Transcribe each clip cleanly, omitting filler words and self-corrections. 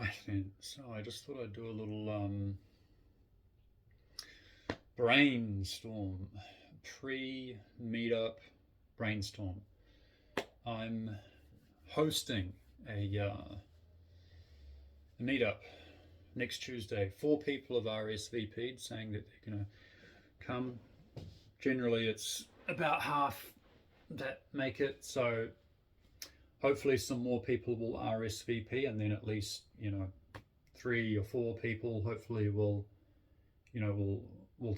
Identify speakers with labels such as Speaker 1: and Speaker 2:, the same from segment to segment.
Speaker 1: Right then, so I just thought I'd do a little brainstorm, pre-meetup brainstorm. I'm hosting a meetup next Tuesday. 4 people have RSVP'd saying that they're going to come. Generally, it's about half that make it, so hopefully some more people will RSVP, and then at least 3 or 4 people hopefully will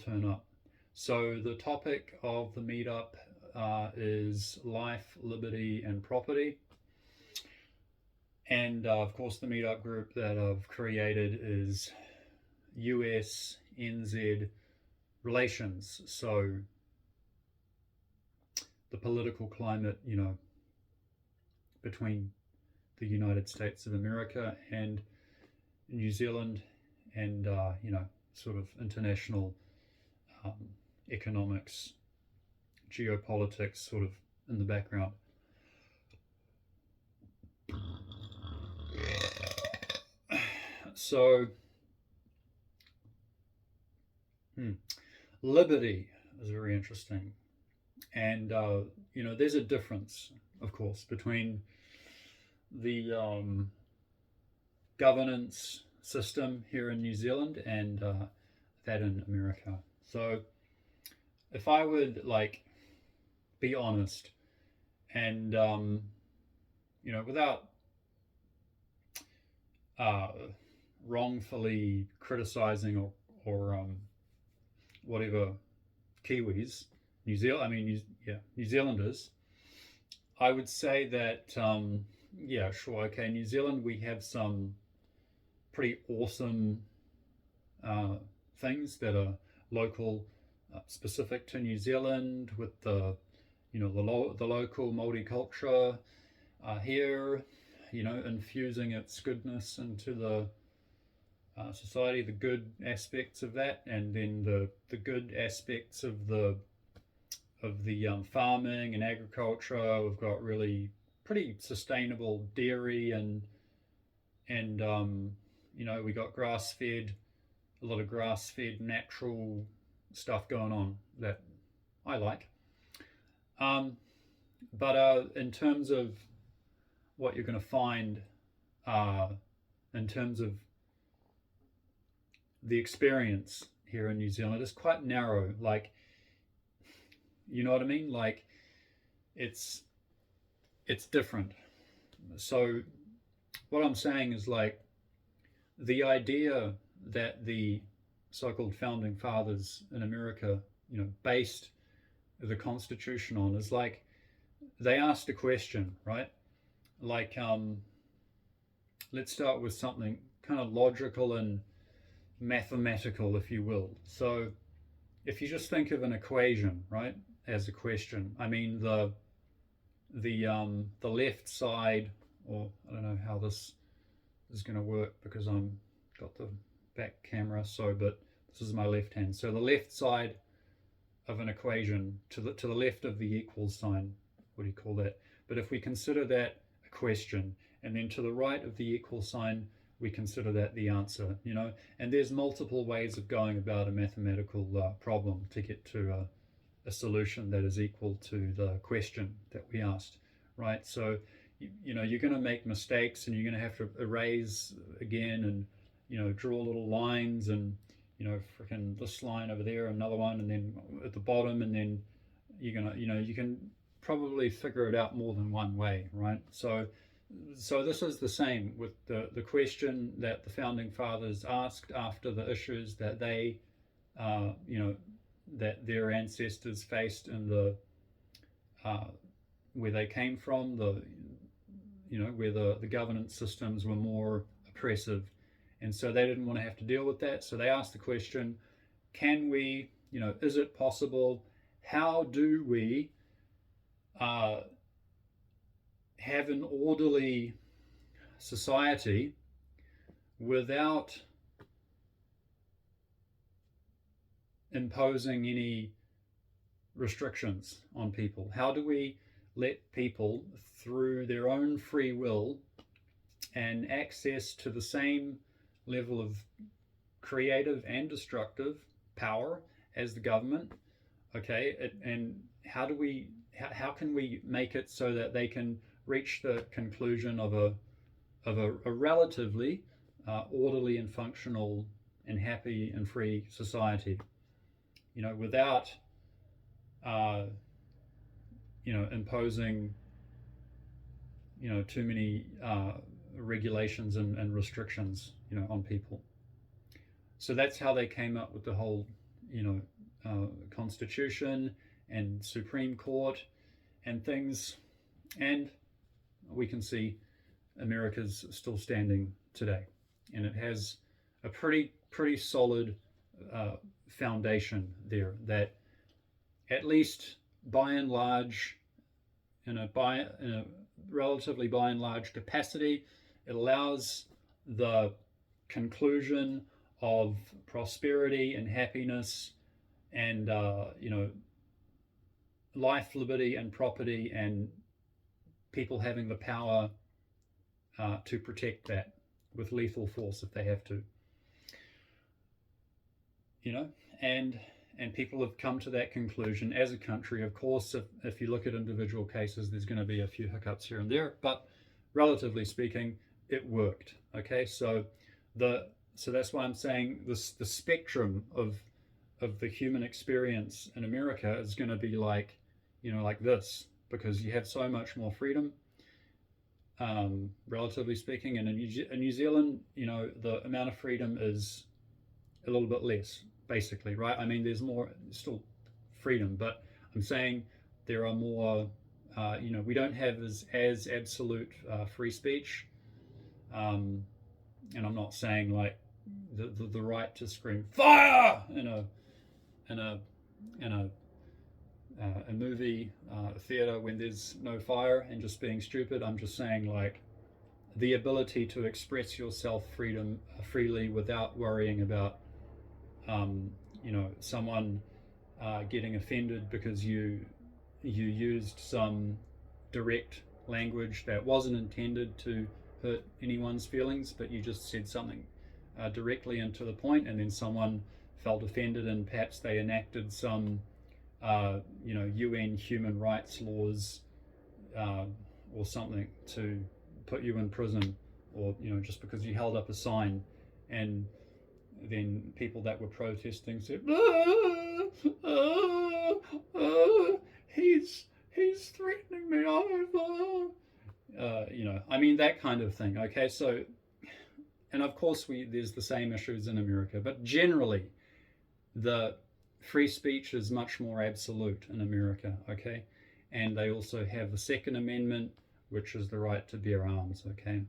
Speaker 1: turn up. So the topic of the meetup is life, liberty, and property. And of course, the meetup group that I've created is US NZ relations. So the political climate, between the United States of America and New Zealand, and sort of international economics, geopolitics, sort of in the background. So, liberty is very interesting, and there's a difference, of course, between the governance system here in New Zealand and that in America. So if I would be honest and without wrongfully criticizing or whatever Kiwis, New Zealanders, I would say that New Zealand, we have some pretty awesome things that are local, specific to New Zealand, with the local multicultural here, infusing its goodness into the society, the good aspects of that, and then the good aspects of the farming and agriculture. We've got really pretty sustainable dairy and we got a lot of grass-fed natural stuff going on that I like. But in terms of what you're going to find in terms of the experience here in New Zealand, is quite narrow. You know what I mean? It's different. So what I'm saying is the idea that the so-called founding fathers in America, based the Constitution on is they asked a question, right? Let's start with something kind of logical and mathematical, if you will. So if you just think of an equation, right, as a question, I mean the left side, or I don't know how this is going to work because I'm got the back camera, but this is my left hand. So the left side of an equation, to the left of the equal sign, what do you call that? But if we consider that a question, and then to the right of the equal sign, we consider that the answer, and there's multiple ways of going about a mathematical problem to get to a solution that is equal to the question that we asked, right? So you're going to make mistakes, and you're going to have to erase again, and draw little lines, and freaking this line over there, another one, and then at the bottom, and then you're gonna you can probably figure it out more than one way, right? So this is the same with the question that the founding fathers asked after the issues that they that their ancestors faced in the where they came from, where the governance systems were more oppressive, and so they didn't want to have to deal with that. So they asked the question, can we, is it possible? How do we have an orderly society without imposing any restrictions on people? How do we let people, through their own free will and access to the same level of creative and destructive power as the government. Okay, and how can we make it so that they can reach the conclusion of a relatively orderly and functional and happy and free society, without imposing too many regulations and restrictions on people. So that's how they came up with the whole Constitution and Supreme Court and things. And we can see America's still standing today, and it has a pretty solid foundation there that, at least by and large, in a relatively by and large capacity, it allows the conclusion of prosperity and happiness and life, liberty, and property, and people having the power to protect that with lethal force if they have to. And people have come to that conclusion as a country. Of course, if you look at individual cases, there's going to be a few hiccups here and there, but relatively speaking, it worked. Okay, so that's why I'm saying the spectrum of the human experience in America is going to be like this, because you have so much more freedom, relatively speaking. And in New Zealand, the amount of freedom is a little bit less, basically, right? I mean, there's still freedom, but I'm saying there are more, we don't have as absolute free speech. And I'm not saying like the right to scream fire in a movie theater when there's no fire and just being stupid. I'm just saying like the ability to express yourself freely without worrying about someone getting offended because you used some direct language that wasn't intended to hurt anyone's feelings, but you just said something directly and to the point, and then someone felt offended, and perhaps they enacted some UN human rights laws or something to put you in prison, or just because you held up a sign, and then people that were protesting said, he's threatening me over. I mean, that kind of thing. Okay, so, and of course there's the same issues in America, but generally the free speech is much more absolute in America. Okay, and they also have the Second Amendment, which is the right to bear arms. Okay,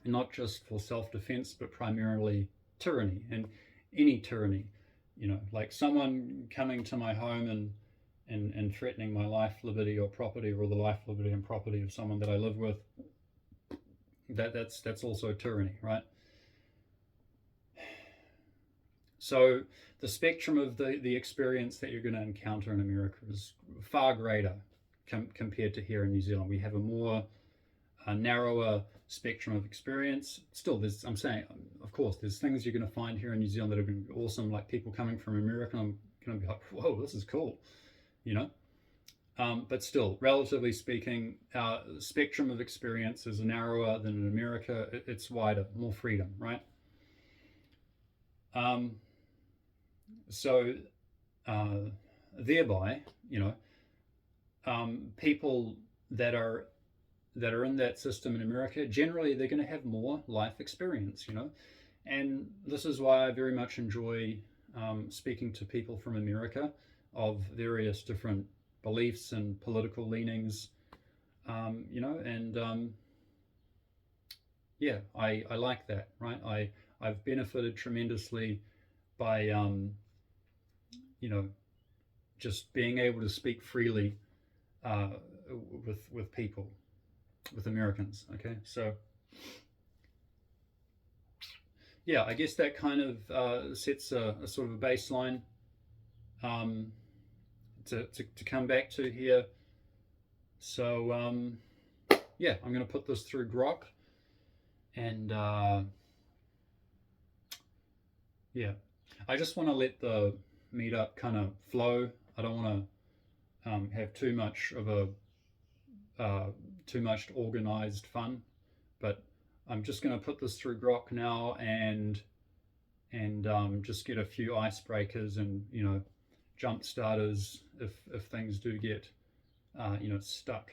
Speaker 1: and not just for self-defense, but primarily tyranny, and any tyranny, like someone coming to my home and threatening my life, liberty, or property, or the life, liberty, and property of someone that I live with. That's also tyranny, right? So the spectrum of the experience that you're going to encounter in America is far greater compared to here in New Zealand. We have a narrower spectrum of experience. Still, I'm saying, of course, there's things you're going to find here in New Zealand that are going to be awesome, like people coming from America. I'm going to be like, whoa, this is cool, but still, relatively speaking, our spectrum of experience is narrower than in America. It's wider, more freedom, right? So thereby, people that are in that system in America, generally they're going to have more life experience, and this is why I very much enjoy speaking to people from America of various different beliefs and political leanings, and yeah, I like that, right? I've benefited tremendously by just being able to speak freely with people, with Americans. Okay, so yeah, I guess that kind of sets a sort of a baseline to come back to here. So yeah, I'm going to put this through Grok, And yeah, I just want to let the meetup kind of flow. I don't want to have too much of a too much organized fun, but I'm just going to put this through Grok now and just get a few icebreakers and jump starters if things do get stuck.